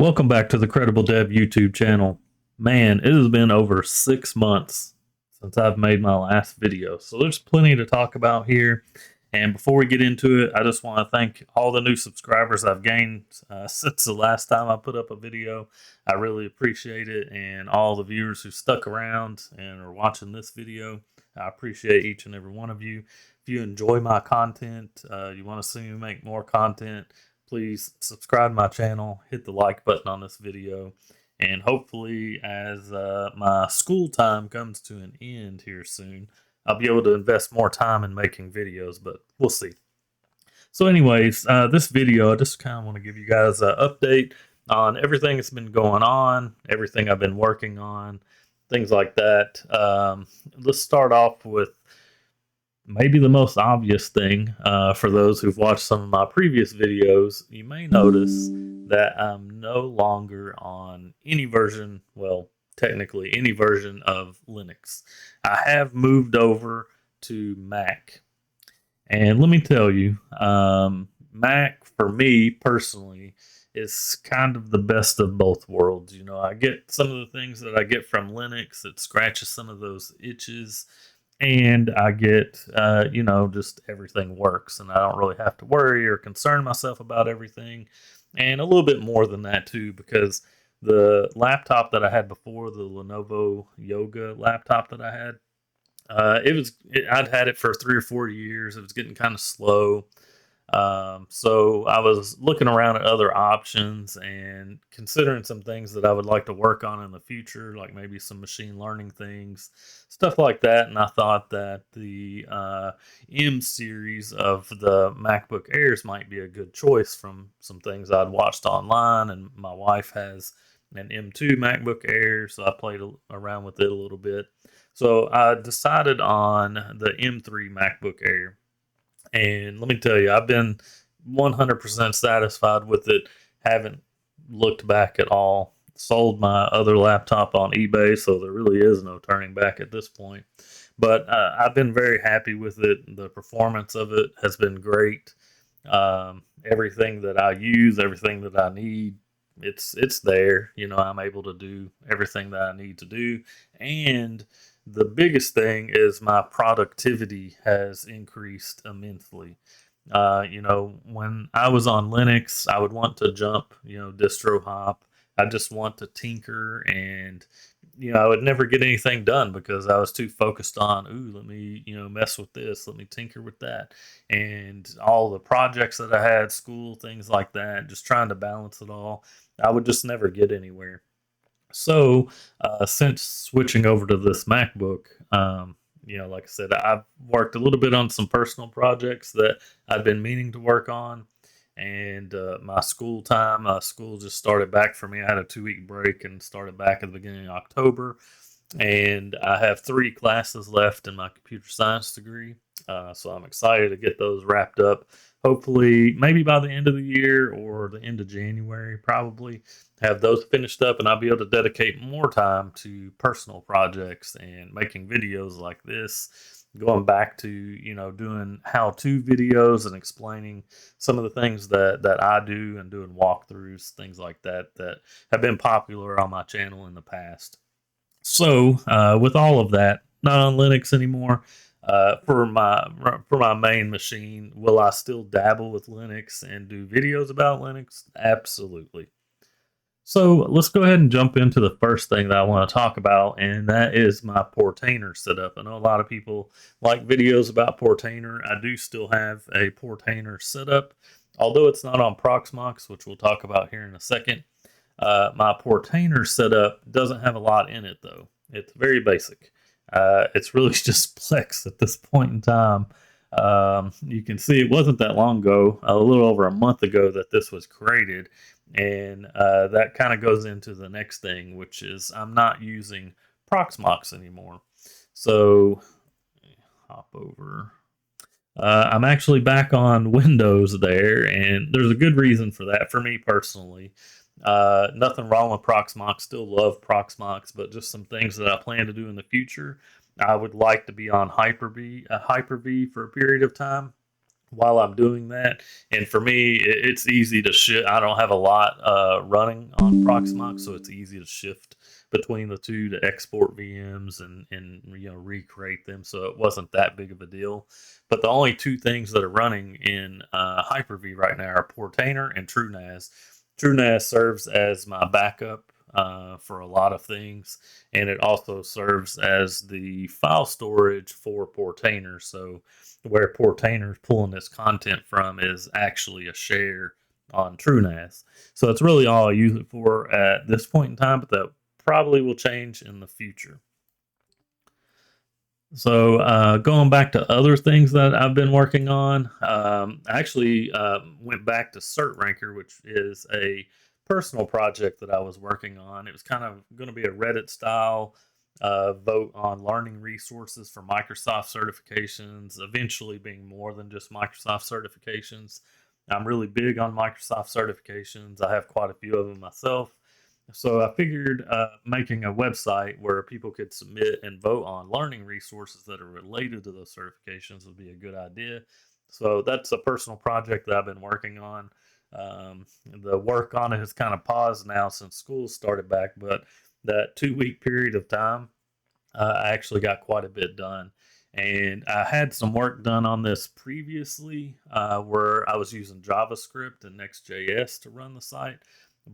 Welcome back to the Credible Dev YouTube channel. Man, it has been over 6 months since I've made my last video, so there's plenty to talk about here. And before we get into it, I just want to thank all the new subscribers I've gained since the last time I put up a video. I really appreciate it, and all the viewers who stuck around and are watching this video. I appreciate each and every one of you. If you enjoy my content, you want to see me make more content, please subscribe to my channel, hit the like button on this video, and hopefully as my school time comes to an end here soon, I'll be able to invest more time in making videos, but we'll see. So anyways, this video, I just kind of want to give you guys an update on everything that's been going on, everything I've been working on, things like that. Let's start off with maybe the most obvious thing. For those who've watched some of my previous videos, you may notice that I'm no longer on any version, well, technically any version of Linux. I have moved over to Mac. And let me tell you, Mac for me personally is kind of the best of both worlds. You know, I get some of the things that I get from Linux. It scratches some of those itches, and I get, just everything works, and I don't really have to worry or concern myself about everything. And a little bit more than that too, because the laptop that I had before, the Lenovo Yoga laptop that I had, I'd had it for 3 or 4 years. It was getting kind of slow. So I was looking around at other options and considering some things that I would like to work on in the future, like maybe some machine learning things, stuff like that. And I thought that the M series of the MacBook Airs might be a good choice from some things I'd watched online. And my wife has an M2 MacBook Air, so I played around with it a little bit. So I decided on the M3 MacBook Air. And let me tell you, I've been 100% satisfied with it. Haven't looked back at all. Sold my other laptop on eBay, so there really is no turning back at this point. But I've been very happy with it. The performance of it has been great. Everything that I use, everything that I need, it's there. You know, I'm able to do everything that I need to do. And the biggest thing is my productivity has increased immensely. When I was on Linux, I would want to jump, distro hop. I just want to tinker, and I would never get anything done because I was too focused on, ooh, let me, mess with this, let me tinker with that, and all the projects that I had, school, things like that, just trying to balance it all. I would just never get anywhere. So, since switching over to this MacBook, like I said, I've worked a little bit on some personal projects that I've been meaning to work on. And my school just started back for me. I had a 2 week break and started back at the beginning of October. And I have 3 classes left in my computer science degree. So I'm excited to get those wrapped up. Hopefully, maybe by the end of the year or the end of January, probably have those finished up, and I'll be able to dedicate more time to personal projects and making videos like this, going back to doing how-to videos and explaining some of the things that I do, and doing walkthroughs, things like that that have been popular on my channel in the past. So with all of that, not on Linux anymore. For my main machine, will I still dabble with Linux and do videos about Linux? Absolutely. So let's go ahead and jump into the first thing that I want to talk about, and that is my Portainer setup. I know a lot of people like videos about Portainer. I do still have a Portainer setup, although it's not on Proxmox, which we'll talk about here in a second. My Portainer setup doesn't have a lot in it, though. It's very basic. It's really just Plex at this point in time. You can see it wasn't that long ago, a little over a month ago, that this was created. And that kind of goes into the next thing, which is I'm not using Proxmox anymore. So hop over. I'm actually back on Windows there, and there's a good reason for that for me personally. Nothing wrong with Proxmox, still love Proxmox, but just some things that I plan to do in the future. I would like to be on Hyper-V for a period of time. while I'm doing that. And for me, it's easy to shift. I don't have a lot running on Proxmox, so it's easy to shift between the two to export VMs and recreate them. So it wasn't that big of a deal. But the only two things that are running in Hyper-V right now are Portainer and TrueNAS. TrueNAS serves as my backup for a lot of things, and it also serves as the file storage for Portainer. So where Portainer is pulling this content from is actually a share on TrueNAS. So that's really all I use it for at this point in time, but that probably will change in the future. So going back to other things that I've been working on, I actually went back to CertRanker, which is a personal project that I was working on. It was kind of going to be a Reddit style vote on learning resources for Microsoft certifications, eventually being more than just Microsoft certifications. I'm really big on Microsoft certifications. I have quite a few of them myself. So I figured making a website where people could submit and vote on learning resources that are related to those certifications would be a good idea. So that's a personal project that I've been working on. The work on it has kind of paused now since school started back, but that 2 week period of time, I actually got quite a bit done. And I had some work done on this previously where I was using JavaScript and Next.js to run the site.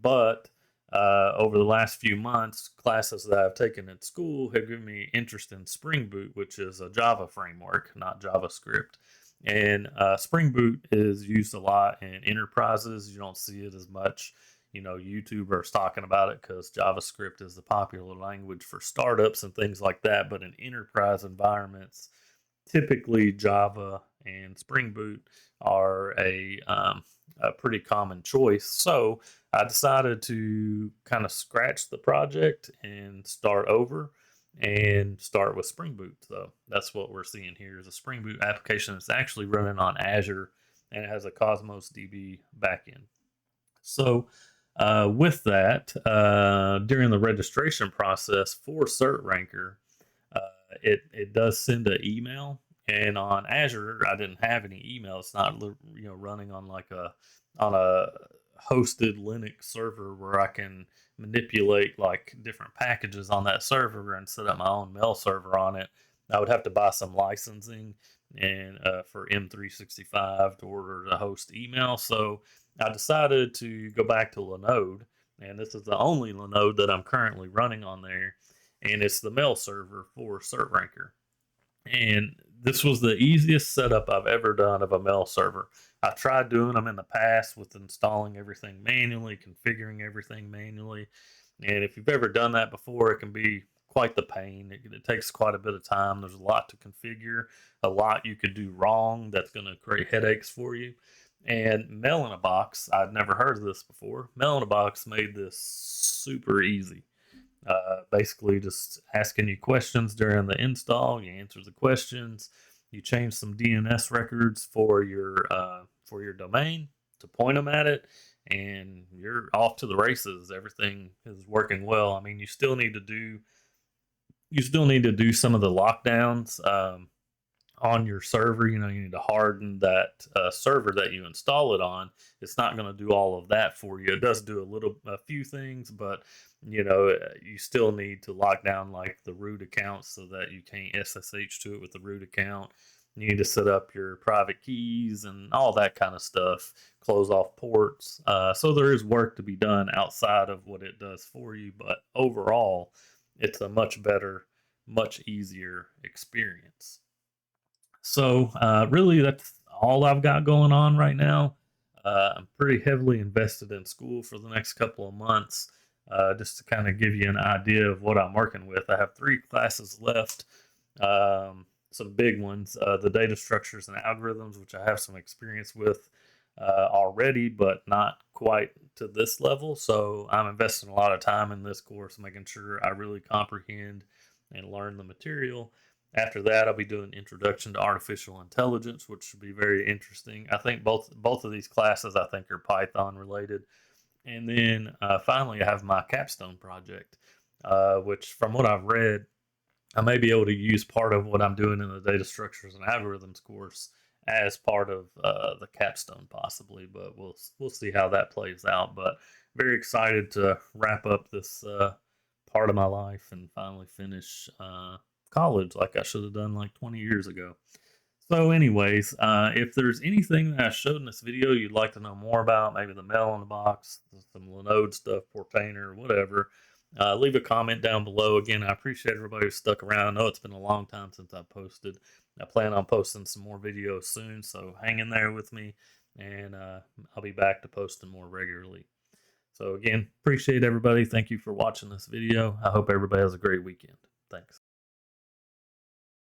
But over the last few months, classes that I've taken at school have given me interest in Spring Boot, which is a Java framework, not JavaScript. And Spring Boot is used a lot in enterprises. You don't see it as much. YouTubers talking about it because JavaScript is the popular language for startups and things like that. But in enterprise environments, typically Java and Spring Boot are a pretty common choice. So I decided to kind of scratch the project and start over and start with Spring Boot. So that's what we're seeing here is a Spring Boot application that's actually running on Azure and it has a Cosmos DB backend. So with that, during the registration process for CertRanker, uh, it does send an email, and on Azure, I didn't have any email. It's not running on like a hosted Linux server where I can manipulate like different packages on that server and set up my own mail server on it. I would have to buy some licensing and for M365 to order to host email. So I decided to go back to Linode, and this is the only Linode that I'm currently running on there, and it's the mail server for CertRanker. And this was the easiest setup I've ever done of a mail server. I tried doing them in the past with installing everything manually, configuring everything manually. And if you've ever done that before, it can be quite the pain. It takes quite a bit of time. There's a lot to configure, a lot you could do wrong that's going to create headaches for you. And Mail in a Box, I'd never heard of this before. Mail in a Box made this super easy. Basically, just asking you questions during the install. You answer the questions. You change some DNS records for your domain to point them at it, and you're off to the races. Everything is working well. I mean, you still need to do some of the lockdowns on your server. You need to harden that server that you install it on. It's not going to do all of that for you. It does do a few things, but you still need to lock down like the root account so that you can't SSH to it with the root account. You need to set up your private keys and all that kind of stuff. Close off ports. So there is work to be done outside of what it does for you, but overall, it's a much better, much easier experience. So really, that's all I've got going on right now. I'm pretty heavily invested in school for the next couple of months. Just to kind of give you an idea of what I'm working with, I have 3 classes left. Some big ones: the data structures and algorithms, which I have some experience with already, but not quite to this level. So I'm investing a lot of time in this course, making sure I really comprehend and learn the material. After that, I'll be doing Introduction to Artificial Intelligence, which should be very interesting. I think both of these classes I think are Python related. And then finally, I have my capstone project, which from what I've read, I may be able to use part of what I'm doing in the data structures and algorithms course as part of the capstone possibly, but we'll see how that plays out. But very excited to wrap up this part of my life and finally finish college like I should have done like 20 years ago. So, anyways, if there's anything that I showed in this video you'd like to know more about, maybe the mail in the box, some Linode stuff, Portainer, whatever, leave a comment down below. Again, I appreciate everybody who stuck around. I know it's been a long time since I posted. I plan on posting some more videos soon, so hang in there with me, and I'll be back to posting more regularly. So, again, appreciate everybody. Thank you for watching this video. I hope everybody has a great weekend. Thanks.